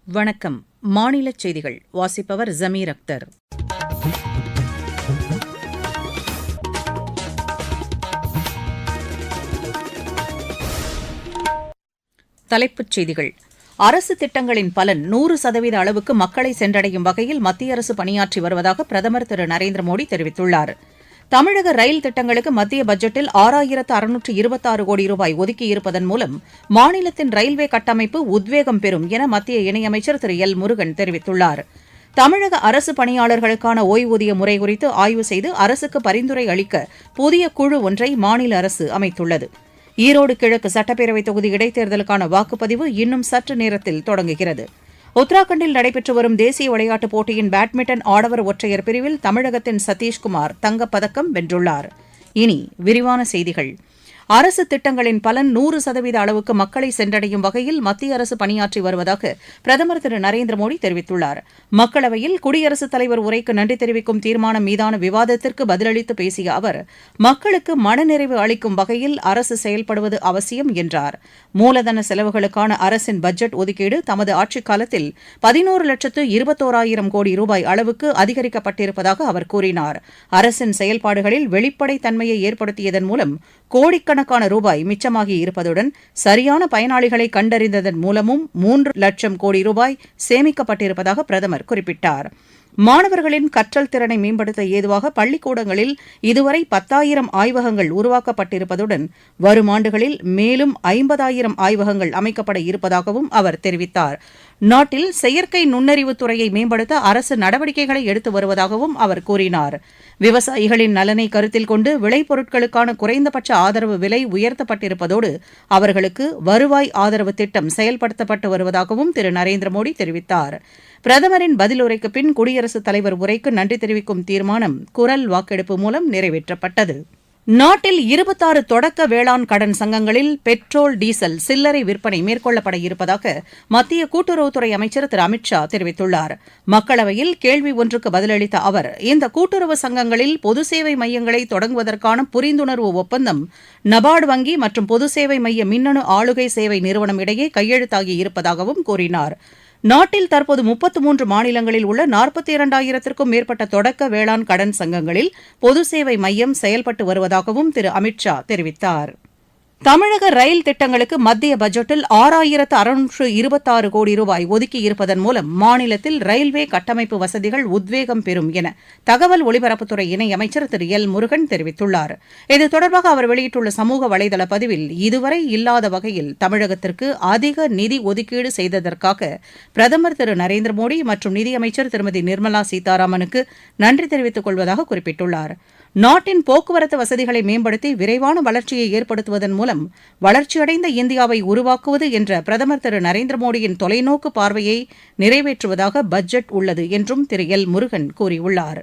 வணக்கம். மாநிலச் செய்திகள் வாசிப்பவர் ஜமீர் அக்தர். தலைப்புச் செய்திகள். அரசு திட்டங்களின் பலன் 100% அளவுக்கு மக்களை சென்றடையும் வகையில் மத்திய அரசு பணியாற்றி வருவதாக பிரதமர் திரு நரேந்திர மோடி தெரிவித்துள்ளார். தமிழக ரயில் திட்டங்களுக்கு மத்திய பட்ஜெட்டில் 6626 கோடி ரூபாய் ஒதுக்கியிருப்பதன் மூலம் மாநிலத்தின் ரயில்வே கட்டமைப்பு உத்வேகம் பெறும் என மத்திய இணையமைச்சர் திரு எல் முருகன் தெரிவித்துள்ளார். தமிழக அரசு பணியாளர்களுக்கான ஓய்வூதிய முறை குறித்து ஆய்வு செய்து அரசுக்கு பரிந்துரை அளிக்க புதிய குழு ஒன்றை மாநில அரசு அமைத்துள்ளது. ஈரோடு கிழக்கு சட்டப்பேரவைத் தொகுதி இடைத்தேர்தலுக்கான வாக்குப்பதிவு இன்னும் சற்று நேரத்தில் தொடங்குகிறது. உத்தராகண்டில் நடைபெற்று வரும் தேசிய விளையாட்டுப் போட்டியின் பேட்மிண்டன் ஆடவர் ஒற்றையர் பிரிவில் தமிழகத்தின் சதீஷ்குமார் தங்கப்பதக்கம் வென்றுள்ளார். இனி விரிவான செய்திகள். அரசு திட்டங்களின் பலன் 100% அளவுக்கு மக்களை சென்றடையும் வகையில் மத்திய அரசு பணியாற்றி வருவதாக பிரதமர் திரு நரேந்திர மோடி தெரிவித்துள்ளார். மக்களவையில் குடியரசுத் தலைவர் உரைக்கு நன்றி தெரிவிக்கும் தீர்மானம் மீதான விவாதத்திற்கு பதிலளித்து பேசிய அவர், மக்களுக்கு மனநிறைவு அளிக்கும் வகையில் அரசு செயல்படுவது அவசியம் என்றார். மூலதன செலவுகளுக்கான அரசின் பட்ஜெட் ஒதுக்கீடு தமது ஆட்சிக் காலத்தில் 11,21,000 கோடி ரூபாய் அளவுக்கு அதிகரிக்கப்பட்டிருப்பதாக அவர் கூறினார். அரசின் செயல்பாடுகளில் வெளிப்படைத் தன்மையை ஏற்படுத்தியதன் மூலம் கோடிக்கணக்கான ரூபாய் மிச்சமாகி இருப்பதுடன் சரியான பயனாளிகளை கண்டறிந்ததன் மூலமும் 3,00,000 கோடி ரூபாய் சேமிக்கப்பட்டிருப்பதாக பிரதமர் குறிப்பிட்டார். மாணவர்களின் கற்றல் திறனை மேம்படுத்த ஏதுவாக பள்ளிக்கூடங்களில் இதுவரை 10,000 ஆய்வகங்கள் உருவாக்கப்பட்டிருப்பதுடன் வரும் ஆண்டுகளில் மேலும் 50,000 ஆய்வகங்கள் அமைக்கப்பட இருப்பதாகவும் அவர் தெரிவித்தார். நாட்டில் செயற்கை நுண்ணறிவுத் துறையை மேம்படுத்த அரசு நடவடிக்கைகளை எடுத்து வருவதாகவும் அவர் கூறினார். விவசாயிகளின் நலனை கருத்தில் கொண்டு விளைபொருட்களுக்கான குறைந்தபட்ச ஆதரவு விலை உயர்த்தப்பட்டிருப்பதோடு அவர்களுக்கு வருவாய் ஆதரவு திட்டம் செயல்படுத்தப்பட்டு வருவதாகவும் திரு நரேந்திர மோடி தெரிவித்தார். பிரதமரின் பதிலுரைக்கு பின் குடியரசுத் தலைவர் உரைக்கு நன்றி தெரிவிக்கும் தீர்மானம் குரல் வாக்கெடுப்பு மூலம் நிறைவேற்றப்பட்டது. நாட்டில் 26 தொடக்க வேளாண் கடன் சங்கங்களில் பெட்ரோல், டீசல் சில்லறை விற்பனை மேற்கொள்ளப்பட இருப்பதாக மத்திய கூட்டுறவுத்துறை அமைச்சர் திரு அமித் ஷா தெரிவித்துள்ளார். மக்களவையில் கேள்வி ஒன்றுக்கு பதிலளித்த அவர், இந்த கூட்டுறவு சங்கங்களில் பொது சேவை மையங்களை தொடங்குவதற்கான புரிந்துணர்வு ஒப்பந்தம் நபார்டு வங்கி மற்றும் பொது சேவை மைய மின்னணு ஆளுகை சேவை நிறுவனம் இடையே கையெழுத்தாகி இருப்பதாகவும் கூறினார். நாட்டில் தற்போது 33 மாநிலங்களில் உள்ள 42,000க்கும் மேற்பட்ட தொடக்க வேளாண் கடன் சங்கங்களில் பொது சேவை மையம் செயல்பட்டு வருவதாகவும் திரு அமித் ஷா தெரிவித்தார். தமிழக ரயில் திட்டங்களுக்கு மத்திய பட்ஜெட்டில் 6626 கோடி ரூபாய் ஒதுக்கியிருப்பதன் மூலம் மாநிலத்தில் ரயில்வே கட்டமைப்பு வசதிகள் உத்வேகம் பெறும் என தகவல் ஒலிபரப்புத்துறை இணையமைச்சர் திரு எல் முருகன் தெரிவித்துள்ளார். இது தொடர்பாக அவர் வெளியிட்டுள்ள சமூக வலைதள பதிவில், இதுவரை இல்லாத வகையில் தமிழகத்திற்கு அதிக நிதி ஒதுக்கீடு செய்ததற்காக பிரதமர் திரு நரேந்திர மோடி மற்றும் நிதியமைச்சர் திருமதி நிர்மலா சீதாராமனுக்கு நன்றி தெரிவித்துக் கொள்வதாக குறிப்பிட்டுள்ளார். நாட்டின் போக்குவரத்து வசதிகளை மேம்படுத்தி விரைவான வளர்ச்சியை ஏற்படுத்துவதன் மூலம் வளர்ச்சியடைந்த இந்தியாவை உருவாக்குவது என்ற பிரதமர் திரு நரேந்திர மோடியின் தொலைநோக்கு பார்வையை நிறைவேற்றுவதாக பட்ஜெட் உள்ளது என்றும் திரு எல் முருகன் கூறியுள்ளார்.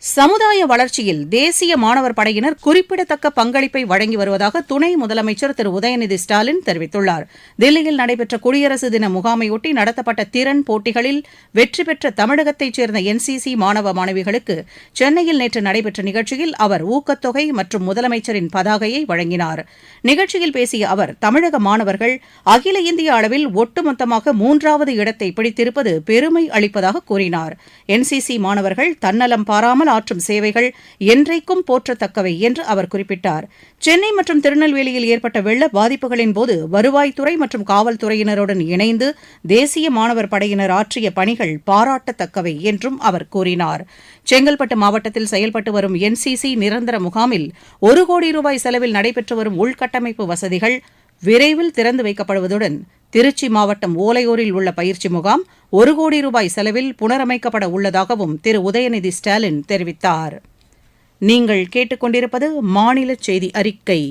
சமுதாய வளர்ச்சியில் தேசிய மாணவர் படையினர் குறிப்பிடத்தக்க பங்களிப்பை வழங்கி வருவதாக துணை முதலமைச்சர் திரு உதயநிதி ஸ்டாலின் தெரிவித்துள்ளார். தில்லியில் நடைபெற்ற குடியரசு தின முகாமையொட்டி நடத்தப்பட்ட திறன் போட்டிகளில் வெற்றி பெற்ற தமிழகத்தைச் சேர்ந்த NCC மாணவ மாணவிகளுக்கு சென்னையில் நேற்று நடைபெற்ற நிகழ்ச்சியில் அவர் ஊக்கத்தொகை மற்றும் முதலமைச்சரின் பதாகையை வழங்கினார். நிகழ்ச்சியில் பேசிய அவர், தமிழக மாணவர்கள் அகில இந்திய அளவில் ஒட்டுமொத்தமாக 3வது இடத்தை பிடித்திருப்பது பெருமை அளிப்பதாக கூறினார். NCC மாணவர்கள் தன்னலம் பாராமல் ஆற்றும் சேவைகள் என்றைக்கும் போற்றத்தக்கவை என்று அவர் குறிப்பிட்டார். சென்னை மற்றும் திருநெல்வேலியில் ஏற்பட்ட வெள்ள பாதிப்புகளின் போது வருவாய்த்துறை மற்றும் காவல்துறையினருடன் இணைந்து தேசிய மாணவர் படையினர் ஆற்றிய பணிகள் பாராட்டத்தக்கவை என்றும் அவர் கூறினார். செங்கல்பட்டு மாவட்டத்தில் செயல்பட்டு வரும் NCC நிரந்தர முகாமில் 1 கோடி ரூபாய் செலவில் நடைபெற்று வரும் உள்கட்டமைப்பு வசதிகள் விரைவில் திறந்து வைக்கப்படுவதுடன் திருச்சி மாவட்டம் ஓலையூரில் உள்ள பயிற்சி முகாம் 1 கோடி ரூபாய் செலவில் புனரமைக்கப்பட உள்ளதாகவும் திரு உதயநிதி ஸ்டாலின் தெரிவித்தார். நீங்கள் கேட்டுக்கொண்டிருப்பது மாநில செய்தி அறிக்கை.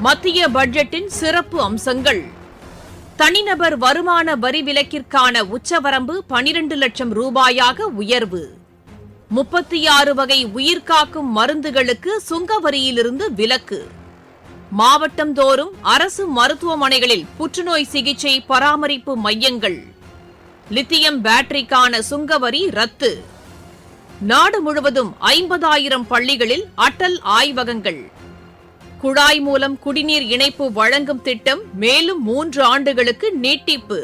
மத்திய பட்ஜெட்டின் சிறப்பு அம்சங்கள். தனிநபர் வருமான வரி விலக்கிற்கான உச்சவரம்பு 12 லட்சம் ரூபாயாக உயர்வு. 36 வகை உயிர்காக்கும் மருந்துகளுக்கு சுங்க வரியிலிருந்து விலக்கு. மாவட்டந்தோறும் அரசு மருத்துவமனைகளில் புற்றுநோய் சிகிச்சை பராமரிப்பு மையங்கள். லித்தியம் பேட்டரிக்கான சுங்கவரி ரத்து. நாடு முழுவதும் 50,000 பள்ளிகளில் அடல் ஆய்வகங்கள். குழாய் மூலம் குடிநீர் இணைப்பு வழங்கும் திட்டம் மேலும் 3 ஆண்டுகளுக்கு நீட்டிப்பு.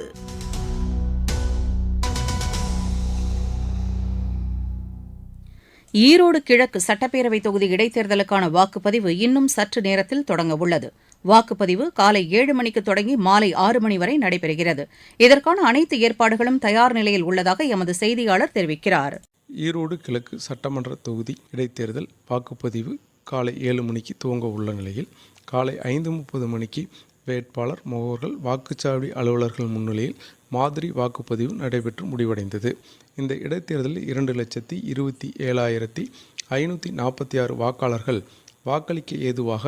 ஈரோடு கிழக்கு சட்டப்பேரவை தொகுதி இடைத்தேர்தலுக்கான வாக்குப்பதிவு இன்னும் சற்று நேரத்தில் தொடங்க உள்ளது. வாக்குப்பதிவு காலை 7 மணிக்கு தொடங்கி மாலை 6 மணி வரை நடைபெறுகிறது. இதற்கான அனைத்து ஏற்பாடுகளும் தயார் நிலையில் உள்ளதாக எமது செய்தியாளர் தெரிவிக்கிறார். ஈரோடு கிழக்கு சட்டமன்ற தொகுதி இடைத்தேர்தல் வாக்குப்பதிவு காலை 7 மணிக்கு துவங்க உள்ள நிலையில் காலை 5:30 மணிக்கு வேட்பாளர் முகவர்கள் வாக்குச்சாவடி அலுவலர்கள் முன்னிலையில் மாதிரி வாக்குப்பதிவு நடைபெற்று முடிவடைந்தது. இந்த இடைத்தேர்தலில் 2,27,546 வாக்காளர்கள் வாக்களிக்க ஏதுவாக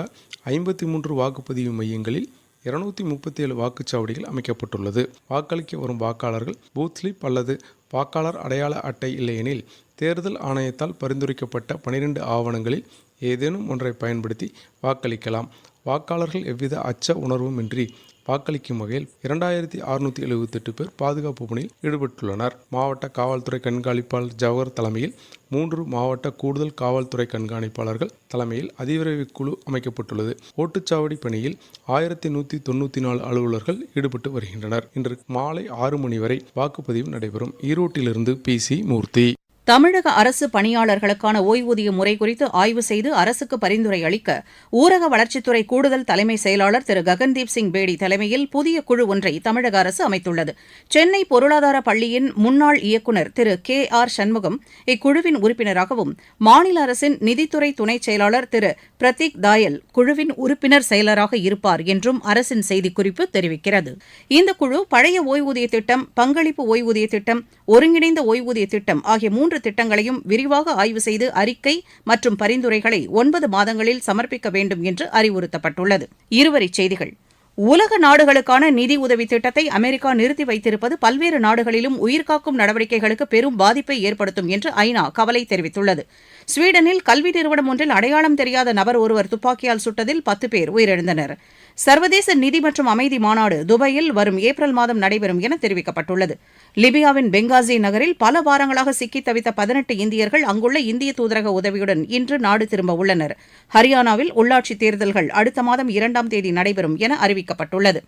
53 வாக்குப்பதிவு மையங்களில் 237 வாக்குச்சாவடிகள் அமைக்கப்பட்டுள்ளது. வாக்களிக்க வரும் வாக்காளர்கள் பூத் ஸ்லிப் அல்லது வாக்காளர் அடையாள அட்டை இல்லையெனில் தேர்தல் ஆணையத்தால் பரிந்துரைக்கப்பட்ட 12 ஆவணங்களில் ஏதேனும் ஒன்றை பயன்படுத்தி வாக்களிக்கலாம். வாக்காளர்கள் எவ்வித அச்ச உணர்வுமின்றி வாக்களிக்கும் வகையில் 2678 பேர் பாதுகாப்பு பணியில் ஈடுபட்டுள்ளனர். மாவட்ட காவல்துறை கண்காணிப்பாளர் ஜவஹர் தலைமையில் 3 மாவட்ட கூடுதல் காவல்துறை கண்காணிப்பாளர்கள் தலைமையில் அதிவிரைவு குழு அமைக்கப்பட்டுள்ளது. ஓட்டுச்சாவடி பணியில் 1194 அலுவலர்கள் ஈடுபட்டு வருகின்றனர். இன்று மாலை 6 மணி வரை வாக்குப்பதிவு நடைபெறும். ஈரோட்டிலிருந்து PC மூர்த்தி. தமிழக அரசு பணியாளர்களுக்கான ஓய்வூதிய முறை குறித்து ஆய்வு செய்து அரசுக்கு பரிந்துரை அளிக்க ஊரக வளர்ச்சித்துறை கூடுதல் தலைமை செயலாளர் திரு ககன்தீப் சிங் பேடி தலைமையில் புதிய குழு ஒன்றை தமிழக அரசு அமைத்துள்ளது. சென்னை பொருளாதார பள்ளியின் முன்னாள் இயக்குநர் திரு KR சண்முகம் இக்குழுவின் உறுப்பினராகவும், மாநில அரசின் நிதித்துறை துணைச் செயலாளர் திரு பிரதீக் தாயல் குழுவின் உறுப்பினர் செயலராக இருப்பார் என்றும் அரசின் செய்திக்குறிப்பு தெரிவிக்கிறது. இந்த குழு பழைய ஓய்வூதிய திட்டம், பங்களிப்பு ஓய்வூதிய திட்டம், ஒருங்கிணைந்த ஓய்வூதிய திட்டம் ஆகிய 3 திட்டங்களையும் விரிவாக ஆய்வு செய்து அறிக்கை மற்றும் பரிந்துரைகளை 9 மாதங்களில் சமர்ப்பிக்க வேண்டும் என்று அறிவுறுத்தப்பட்டுள்ளது. இருவரிச் செய்திகள். உலக நாடுகளுக்கான நிதி உதவி திட்டத்தை அமெரிக்கா நிறுத்தி வைத்திருப்பது பல்வேறு நாடுகளிலும் உயிர்காக்கும் நடவடிக்கைகளுக்கு பெரும் பாதிப்பை ஏற்படுத்தும் என்று ஐநா கவலை தெரிவித்துள்ளது. ஸ்வீடனில் கல்வி நிறுவனம் ஒன்றில் அடையாளம் தெரியாத நபர் ஒருவர் துப்பாக்கியால் சுட்டதில் 10 பேர் உயிரிழந்தனர். சர்வதேச நிதி மற்றும் அமைதி மாநாடு துபாயில் வரும் ஏப்ரல் மாதம் நடைபெறும் என தெரிவிக்கப்பட்டுள்ளது. லிபியாவின் பெங்காசி நகரில் பல வாரங்களாக சிக்கித் தவித்த 18 இந்தியர்கள் அங்குள்ள இந்திய தூதரக உதவியுடன் இன்று நாடு திரும்ப உள்ளனர். ஹரியானாவில் உள்ளாட்சித் தேர்தல்கள் அடுத்த மாதம் 2ஆம் தேதி நடைபெறும் என அறிவிக்கப்பட்டுள்ளது.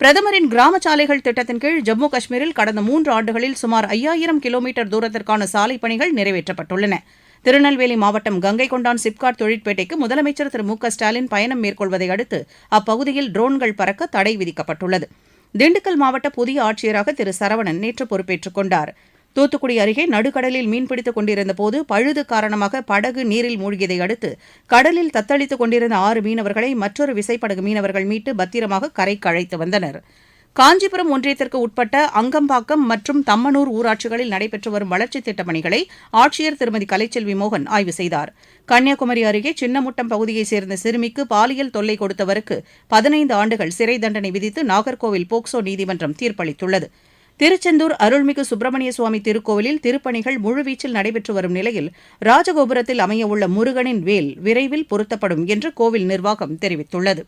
பிரதமரின் கிராம சாலைகள் திட்டத்தின் கீழ் ஜம்மு காஷ்மீரில் கடந்த 3 ஆண்டுகளில் சுமார் 5000 கிலோமீட்டர் தூரத்திற்கான சாலைப் பணிகள் நிறைவேற்றப்பட்டுள்ளன. திருநெல்வேலி மாவட்டம் கங்கைகொண்டான் சிப்காட் தொழிற்பேட்டைக்கு முதலமைச்சர் திரு மு.க.ஸ்டாலின் பயணம் மேற்கொள்வதை அடுத்து அப்பகுதியில் ட்ரோன்கள் பறக்க தடை விதிக்கப்பட்டுள்ளது. திண்டுக்கல் மாவட்ட புதிய ஆட்சியராக திரு சரவணன் நேற்று பொறுப்பேற்றுக் கொண்டார். தூத்துக்குடி அருகே நடுக்கடலில் மீன்பிடித்துக் கொண்டிருந்தபோது பழுது காரணமாக படகு நீரில் மூழ்கியதை அடுத்து கடலில் தத்தளித்துக் கொண்டிருந்த 6 மீனவர்களை மற்றொரு விசைப்படகு மீனவர்கள் மீட்டு பத்திரமாக கரைக்கு அழைத்து வந்தனர். காஞ்சிபுரம் ஒன்றியத்திற்கு உட்பட்ட அங்கம்பாக்கம் மற்றும் தம்மனூர் ஊராட்சிகளில் நடைபெற்று வரும் வளர்ச்சித் திட்டப் பணிகளை ஆட்சியர் திருமதி கலைச்செல்வி மோகன் ஆய்வு செய்தார். கன்னியாகுமரி அருகே சின்னமுட்டம் பகுதியைச் சேர்ந்த சிறுமிக்கு பாலியல் தொல்லை கொடுத்தவருக்கு 15 ஆண்டுகள் சிறை தண்டனை விதித்து நாகர்கோவில் போக்சோ நீதிமன்றம் தீர்ப்பளித்துள்ளது. திருச்செந்தூர் அருள்மிகு சுப்பிரமணிய சுவாமி திருக்கோவிலில் திருப்பணிகள் முழுவீச்சில் நடைபெற்று வரும் நிலையில் ராஜகோபுரத்தில் அமையவுள்ள முருகனின் வேல் விரைவில் பொருத்தப்படும் என்று கோவில் நிர்வாகம் தெரிவித்துள்ளது.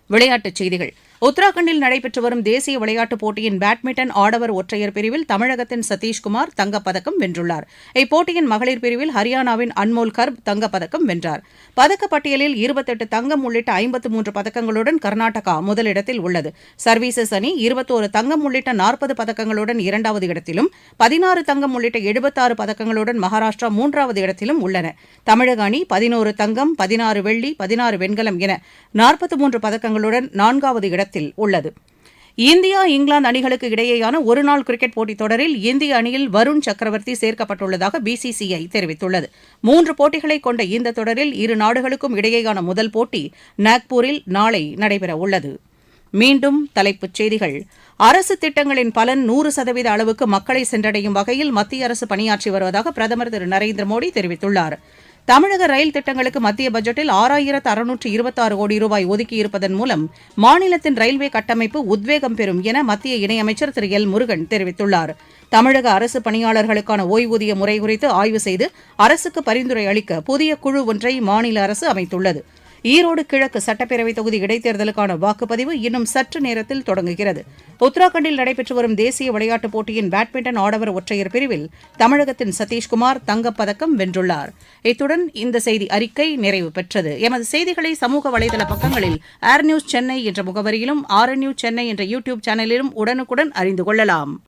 விளையாட்டுச் செய்திகள். உத்தராகண்டில் நடைபெற்று வரும் தேசிய விளையாட்டுப் போட்டியின் பேட்மிண்டன் ஆடவர் ஒற்றையர் பிரிவில் தமிழகத்தின் சதீஷ்குமார் தங்கப்பதக்கம் வென்றுள்ளார். இப்போட்டியின் மகளிர் பிரிவில் ஹரியானாவின் அன்மோல் கர்ப் தங்கப்பதக்கம் வென்றார். பதக்கப்பட்டியலில் 28 தங்கம் உள்ளிட்ட 53 பதக்கங்களுடன் கர்நாடகா முதலிடத்தில் உள்ளது. சர்வீசஸ் அணி 21 தங்கம் உள்ளிட்ட 40 பதக்கங்களுடன் 2வது இடத்திலும், 16 தங்கம் உள்ளிட்ட 76 பதக்கங்களுடன் மகாராஷ்டிரா 3வது இடத்திலும் உள்ளன. தமிழக அணி 11 தங்கம், 16 வெள்ளி, 16 வெண்கலம் என 43 பதக்கங்களுடன் 4வது இடத்தில் உள்ளது. இந்தியா இங்கிலாந்து அணிகளுக்கு இடையேயான ஒருநாள் கிரிக்கெட் போட்டித் தொடரில் இந்திய அணியில் வருண் சக்கரவர்த்தி சேர்க்கப்பட்டுள்ளதாக BCCI தெரிவித்துள்ளது. 3 போட்டிகளை கொண்ட இந்த தொடரில் இரு நாடுகளுக்கும் இடையேயான முதல் போட்டி நாக்பூரில் நாளை நடைபெறவுள்ளது. மீண்டும் தலைப்புச் செய்திகள். அரசு திட்டங்களின் பலன் 100% அளவுக்கு மக்களை சென்றடையும் வகையில் மத்திய அரசு பணியாற்றி வருவதாக பிரதமர் திரு நரேந்திர மோடி தெரிவித்துள்ளார். தமிழக ரயில் திட்டங்களுக்கு மத்திய பட்ஜெட்டில் 6626 கோடி ரூபாய் ஒதுக்கியிருப்பதன் மூலம் மாநிலத்தின் ரயில்வே கட்டமைப்பு உத்வேகம் பெறும் என மத்திய இணையமைச்சர் திரு எல் முருகன் தெரிவித்துள்ளார். தமிழக அரசு பணியாளர்களுக்கான ஓய்வூதிய முறை குறித்து ஆய்வு செய்து அரசுக்கு பரிந்துரை அளிக்க புதிய குழு ஒன்றை மாநில அரசு அமைத்துள்ளது. ஈரோடு கிழக்கு சட்டப்பேரவைத் தொகுதி இடைத்தேர்தலுக்கான வாக்குப்பதிவு இன்னும் சற்று நேரத்தில் தொடங்குகிறது. உத்தராகண்டில் நடைபெற்று வரும் தேசிய விளையாட்டுப் போட்டியின் பேட்மிண்டன் ஆடவர் ஒற்றையர் பிரிவில் தமிழகத்தின் சதீஷ்குமார் தங்கப்பதக்கம் வென்றுள்ளார். இத்துடன் இந்த செய்தி அறிக்கை நிறைவு பெற்றது. எமது செய்திகளை சமூக வலைதள பக்கங்களில் ஏர் நியூஸ் சென்னை என்ற முகவரியிலும், RN நியூஸ் சென்னை என்ற யூடியூப் சேனலிலும் உடனுக்குடன் அறிந்து கொள்ளலாம்.